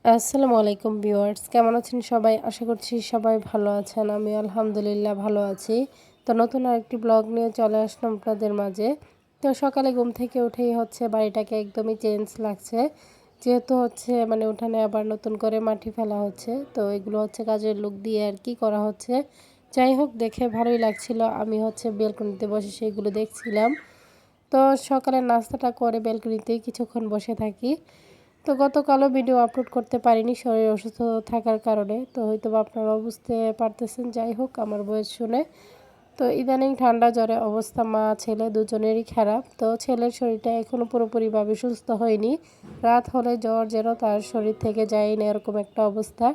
আসসালামু আলাইকুম ভিউয়ার্স, কেমন আছেন সবাই? আশা করছি সবাই ভালো আছেন। আমি আলহামদুলিল্লাহ ভালো আছি। তো নতুন আরেকটি ব্লগ নিয়ে চলে আসলাম আপনাদের মাঝে। তো সকালে ঘুম থেকে উঠেই বাড়িটাকে একদমই চেঞ্জ লাগছে। যেহেতু উঠানে আবার নতুন করে মাটি ফেলা হচ্ছে। তো এগুলো কাজের লোক দিয়ে আর কি করা হচ্ছে। যাই হোক, দেখে ভালোই লাগছিল। আমি বেলকনিতে বসে সেইগুলো দেখছিলাম। তো সকালের নাস্তাটা করে বেলকনিতেই কিছুক্ষণ বসে থাকি। তো গতকালও ভিডিও আপলোড করতে পারিনি শরীর অসুস্থ থাকার কারণে। তো হয়তোবা আপনারাও বুঝতে পারতেছেন। যাই হোক, আমার ভয়েস শুনে। তো ইদানিং ঠান্ডা জ্বরে অবস্থা মা ছেলে দুজনেরই খারাপ। তো ছেলের শরীরটা এখনও পুরোপুরিভাবে সুস্থ হয়নি। রাত হলে জ্বর যেন তার শরীর থেকে যায়ই না, এরকম একটা অবস্থা।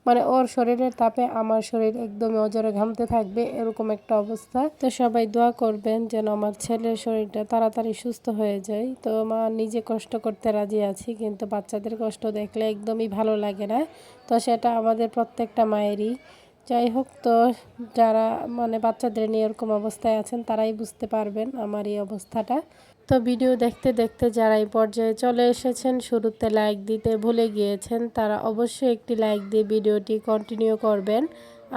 মানে ওর শরীরের তাপে আমার শরীর একদমই অজরে ঘামতে থাকবে, এরকম একটা অবস্থা। তো সবাই দোয়া করবেন যেন আমার ছেলের শরীরটা তাড়াতাড়ি সুস্থ হয়ে যায়। তো মা নিজে কষ্ট করতে রাজি আছি, কিন্তু বাচ্চাদের কষ্ট দেখলে একদমই ভালো লাগে না। তো সেটা আমাদের প্রত্যেকটা মায়েরই। যাই হোক, তো যারা বাচ্চাদের নিয়ে এরকম অবস্থায় আছেন তারাই বুঝতে পারবেন আমার এই অবস্থাটা। তো ভিডিও দেখতে দেখতে যারা এই পর্যায়ে চলে এসেছেন, শুরুতে লাইক দিতে ভুলে গিয়েছেন, তারা অবশ্যই একটি লাইক দিয়ে ভিডিওটি কন্টিনিউ করবেন।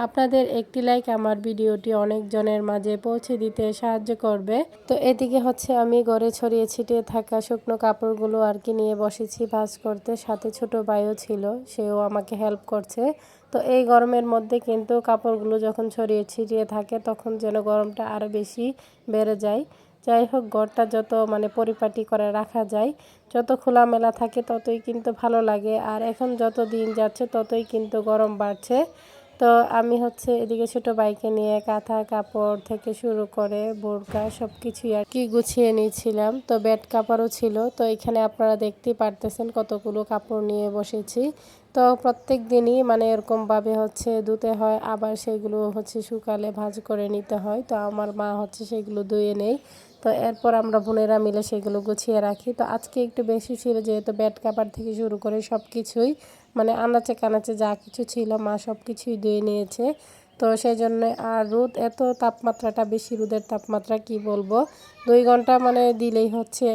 আপনাদের একটি লাইক আমার ভিডিওটি অনেকজনের মাঝে পৌঁছে দিতে সাহায্য করবে। তো এদিকে আমি ঘরে ছড়িয়ে ছিটিয়ে থাকা শুকনো কাপড়গুলো আর কি নিয়ে বসেছি ভাঁজ করতে। সাথে ছোট ভাইও ছিল, সেও আমাকে হেল্প করছে। তো এই গরমের মধ্যে কিন্তু কাপড়গুলো যখন ছড়িয়ে ছিটিয়ে থাকে তখন যেন গরমটা আরও বেশি বেড়ে যায়। যাই হোক, ঘরটা যত পরিপাটি করে রাখা যায়, যত খোলামেলা থাকে ততই কিন্তু ভালো লাগে। আর এখন যত দিন যাচ্ছে ততই কিন্তু গরম বাড়ছে। তো আমি এদিকে ছোট ভাইকে নিয়ে কাঁথা কাপড় থেকে শুরু করে বোরকা সব কিছুই আর কি গুছিয়ে নিয়েছিলাম। তো বেড কাপড়ও ছিল। তো এখানে আপনারা দেখতেই পারতেছেন কতগুলো কাপড় নিয়ে বসেছি। তো প্রত্যেক দিনই এরকমভাবে ধুতে হয়, আবার সেগুলো শুকালে ভাঁজ করে নিতে হয়। তো আমার মা সেগুলো ধুয়ে নেই। তো এরপর আমরা বোনেরা মিলে সেগুলো গুছিয়ে রাখি। তো আজকে একটু বেশি ছিল, যেহেতু বেড কাভার থেকে শুরু করে সব কিছুই আনাচে কানাচে যা কিছু ছিল মা সব কিছুই ধুয়ে নিয়েছে। তো সেই জন্য আর রোদ এত তাপমাত্রাটা বেশি, রোদের তাপমাত্রা কি বলবো, 2 ঘন্টা দিলেই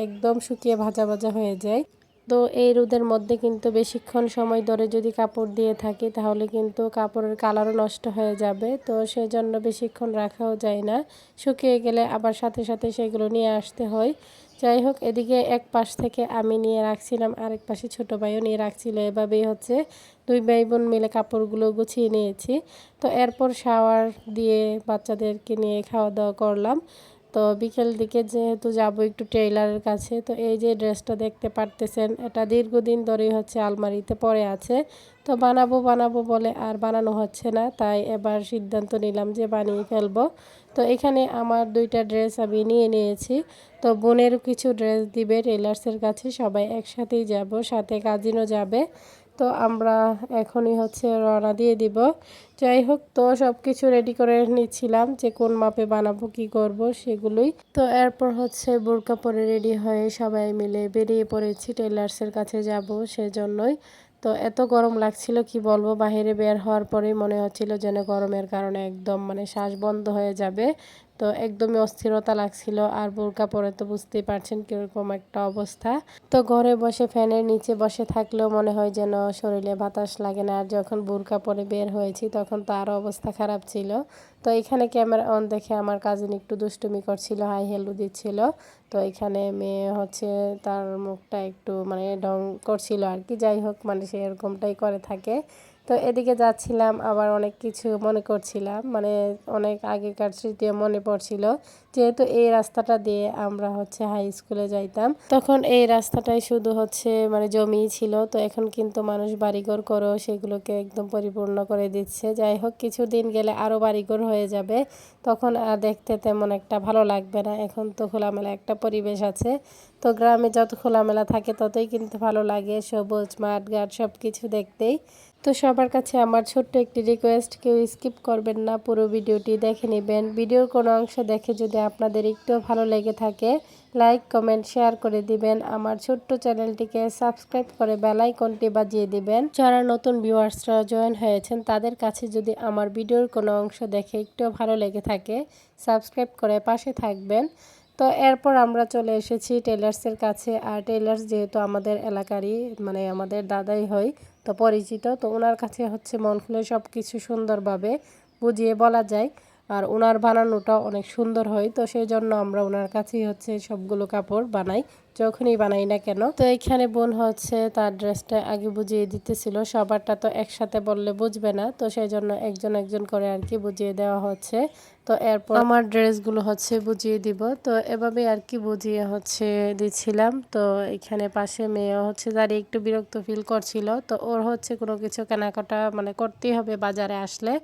একদম শুকিয়ে ভাজা ভাজা হয়ে যায়। তো এই রোদের মধ্যে কিন্তু বেশিক্ষণ সময় ধরে যদি কাপড় দিয়ে থাকি তাহলে কিন্তু কাপড়ের কালারও নষ্ট হয়ে যাবে। তো সেজন্য বেশিক্ষণ রাখাও যায় না, শুকিয়ে গেলে আবার সাথে সাথে সেগুলো নিয়ে আসতে হয়। যাই হোক, এদিকে এক পাশ থেকে আমি নিয়ে রাখছিলাম, আরেক পাশে ছোটো ভাইও নিয়ে রাখছিল। এভাবেই 2 ভাই বোন মিলে কাপড়গুলো গুছিয়ে নিয়েছি। তো এরপর শাওয়ার দিয়ে বাচ্চাদেরকে নিয়ে খাওয়া দাওয়া করলাম। তো বিকেল দিকে যেহেতু যাব একটু টেইলারের কাছে, তো এই যে ড্রেসটা দেখতে পারতেছেন, এটা দীর্ঘদিন ধরেই আলমারিতে পড়ে আছে। তো বানাবো বানাবো বলে আর বানানো হচ্ছে না, তাই এবার সিদ্ধান্ত নিলাম যে বানিয়ে ফেলবো। তো এখানে আমার 2টা ড্রেস আমি নিয়ে নিয়েছি। তো বোনেরও কিছু ড্রেস দিবে টেইলার্সের কাছে, সবাই একসাথেই যাব, সাথে কাজিনও যাবে। তো আমরা এখনই রওনা দিয়ে দিব। যাই হোক, তো সব কিছু রেডি করে নিচ্ছিলাম যে কোন মাপে বানাবো কি করব সেগুলোই। তো এরপর বোরকা পরে রেডি হয়ে সবাই মিলে বেরিয়ে পড়েছি, টেইলার্সের কাছে যাব সেজন্যই। তো এত গরম লাগছিল কি বলবো, বাইরে বের হওয়ার পরেই মনে হচ্ছিল যেন গরমের কারণে একদম শ্বাস বন্ধ হয়ে যাবে। তো একদমই অস্থিরতা লাগছিল। আর বোরকা পরে তো বুঝতেই পারছেন কীরকম একটা অবস্থা। তো ঘরে বসে ফ্যানের নিচে বসে থাকলেও মনে হয় যেন শরীরে বাতাস লাগে না। আর যখন বোরকা পরে বের হয়েছি তখন তো আরও অবস্থা খারাপ ছিল। তো এখানে ক্যামেরা অন দেখে আমার কাজিন একটু দুষ্টুমি করছিল, হাই হেলু দিচ্ছিল। তো এখানে মেয়ে তার মুখটা একটু ঢং করছিল আর কি। যাই হোক, সে এরকমটাই করে থাকে। তো এদিকে যাচ্ছিলাম, আবার অনেক কিছু মনে করছিলাম, অনেক আগেকার স্মৃতিও মনে পড়ছিল। যেহেতু এই রাস্তাটা দিয়ে আমরা হাই স্কুলে যাইতাম, তখন এই রাস্তাটাই শুধু জমিই ছিল। তো এখন কিন্তু মানুষ বাড়িঘর করেও সেগুলোকে একদম পরিপূর্ণ করে দিচ্ছে। যাই হোক, কিছুদিন গেলে আরও বাড়িঘর হয়ে যাবে, তখন আর দেখতে তেমন একটা ভালো লাগবে না। এখন তো খোলামেলা একটা পরিবেশ আছে। তো গ্রামে যত খোলামেলা থাকে ততই কিন্তু ভালো লাগে, সবুজ মাঠ ঘাট সব কিছু দেখতেই। তো সবার কাছে আমার ছোট্ট একটি রিকোয়েস্ট, কেউ স্কিপ করবেন না, পুরো ভিডিওটি দেখে নেবেন। ভিডিওর কোনো অংশ দেখে যদি আপনাদের একটু ভালো লেগে থাকে, লাইক কমেন্ট শেয়ার করে দিবেন। আমার ছোট্ট চ্যানেলটিকে সাবস্ক্রাইব করে বেল আইকনটি বাজিয়ে দিবেন। যারা নতুন ভিউয়ার্সরা জয়েন হয়েছেন তাদের কাছে যদি আমার ভিডিওর কোনো অংশ দেখে একটু ভালো লেগে থাকে, সাবস্ক্রাইব করে পাশে থাকবেন। তো এরপর আমরা চলে এসেছি টেইলার্সের কাছে। আর টেইলার্স যেহেতু আমাদের এলাকারই, আমাদের দাদাই হয়, তো পরিচিত, তো ওনার কাছে হচ্ছে মন খুলে সব কিছু সুন্দরভাবে বুঝিয়ে বলা যায়। আর ওনার বানানোটা অনেক সুন্দর হয়, তো সেই জন্য আমরা ওনার কাছেই হচ্ছে সবগুলো কাপড় বানাই, যখনই বানাই না কেন। তো এখানে বোন হচ্ছে তার ড্রেসটা আগে বুঝিয়ে দিতেছিল, সবারটা তো একসাথে বললে বুঝবে না, তো সেই জন্য একজন একজন করে আর কি বুঝিয়ে দেওয়া হচ্ছে। তো এরপর আমার ড্রেসগুলো হচ্ছে বুঝিয়ে দিব, তো এভাবে আর কি বুঝিয়ে হচ্ছে দিচ্ছিলাম। তো এখানে পাশে মেয়ে হচ্ছে দাঁড়িয়ে একটু বিরক্ত ফিল করছিল, তো ওর হচ্ছে কোনো কিছু কেনাকাটা মানে করতেই হবে বাজারে আসলে।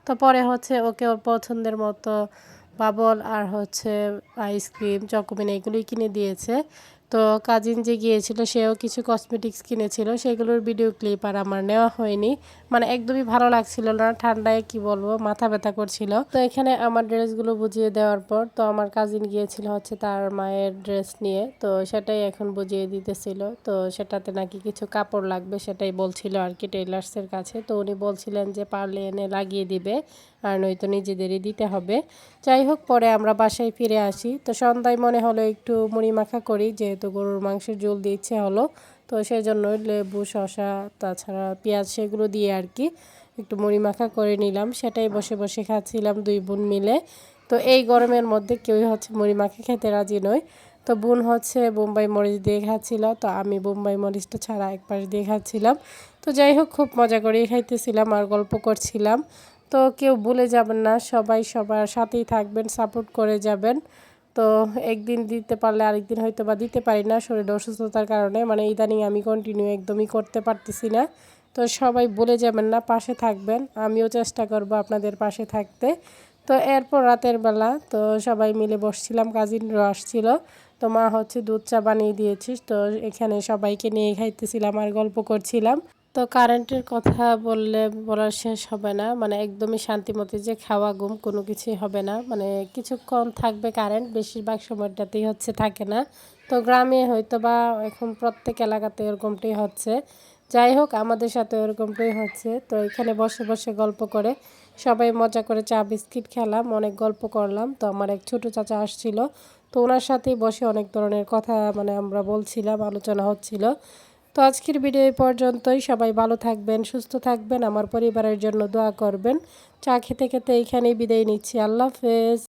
তো পরে হচ্ছে ওকে ওর পছন্দের মতো বাবল আর হচ্ছে আইসক্রিম চকোমিন এগুলোই কিনে দিয়েছে। তো কাজিন যে গিয়েছিল সেও কিছু কসমেটিক্স কিনেছিল, সেগুলোর ভিডিও ক্লিপ আর আমার নেওয়া হয়নি, মানে একদমই ভালো লাগছিল না, ঠান্ডায় কি বলবো মাথা ব্যথা করছিল। তো এখানে আমার ড্রেসগুলো বুঝিয়ে দেওয়ার পর তো আমার কাজিন গিয়েছিল হচ্ছে তার মায়ের ড্রেস নিয়ে, তো সেটাই এখন বুঝিয়ে দিতেছিল। তো সেটাতে নাকি কিছু কাপড় লাগবে সেটাই বলছিল আর কি টেইলার্সের কাছে, তো উনি বলছিলেন যে পারলে এনে লাগিয়ে দিবে, আর নয়তো নিজেদেরই দিতে হবে। যাই হোক, পরে আমরা বাসায় ফিরে আসি। তো সন্ধ্যায় মনে হলো একটু মুড়ি মাখা করি, যেহেতু গরুর মাংসের ঝোল দিয়ে ইচ্ছে হলো, তো সেই জন্য লেবু শসা তাছাড়া পেঁয়াজ সেগুলো দিয়ে আর কি একটু মুড়ি মাখা করে নিলাম, সেটাই বসে বসে খাচ্ছিলাম দুই বোন মিলে। তো এই গরমের মধ্যে কেউই হচ্ছে মুড়ি মাখা খেতে রাজি নয়। তো বোন হচ্ছে বোম্বাই মরিচ দিয়ে খাচ্ছিল, তো আমি বোম্বাই মরিচটা ছাড়া এক পাশ দিয়ে খাচ্ছিলাম। তো যাই হোক, খুব মজা করেই খাইতেছিলাম আর গল্প করছিলাম। তো কেউ ভুলে যাবেন না, সবাই সবার সাথেই থাকবেন, সাপোর্ট করে যাবেন। তো একদিন দিতে পারলে আরেকদিন হয়তো বা দিতে পারি না শরীরে অসুস্থতার কারণে, মানে ইদানিং আমি কন্টিনিউ একদমই করতে পারতেছি না। তো সবাই ভুলে যাবেন না, পাশে থাকবেন, আমিও চেষ্টা করব আপনাদের পাশে থাকতে। তো এরপর রাতের বেলা তো সবাই মিলে বসছিলাম, কাজিনরা আসছিল, তো মা হচ্ছে দুধ চা বানিয়ে দিয়েছিস, তো এখানে সবাইকে নিয়ে খাইতেছিলাম আর গল্প করছিলাম। তো কারেন্টের কথা বললে বলার শেষ হবে না, মানে একদমই শান্তিমতো যে খাওয়া ঘুম কোনো কিছুই হবে না, মানে কিছুক্ষণ থাকবে কারেন্ট, বেশিরভাগ সময়টাতেই হচ্ছে থাকে না। তো গ্রামে হয়তো বা এখন প্রত্যেক এলাকাতে এরকমটাই হচ্ছে। যাই হোক, আমাদের সাথে এরকমটাই হচ্ছে। তো এখানে বসে বসে গল্প করে সবাই মজা করে চা বিস্কিট খেলাম, অনেক গল্প করলাম। তো আমার এক ছোটো চাচা আসছিল, তো ওনার সাথেই বসে অনেক ধরনের কথা মানে আমরা বলছিলাম, আলোচনা হচ্ছিল। তো আজকের ভিডিও এই পর্যন্তই, সবাই ভালো থাকবেন, সুস্থ থাকবেন, আমার পরিবারের জন্য দোয়া করবেন। চা খেতে খেতে এইখানেই বিদায় নিচ্ছি, আল্লাহ হাফেজ।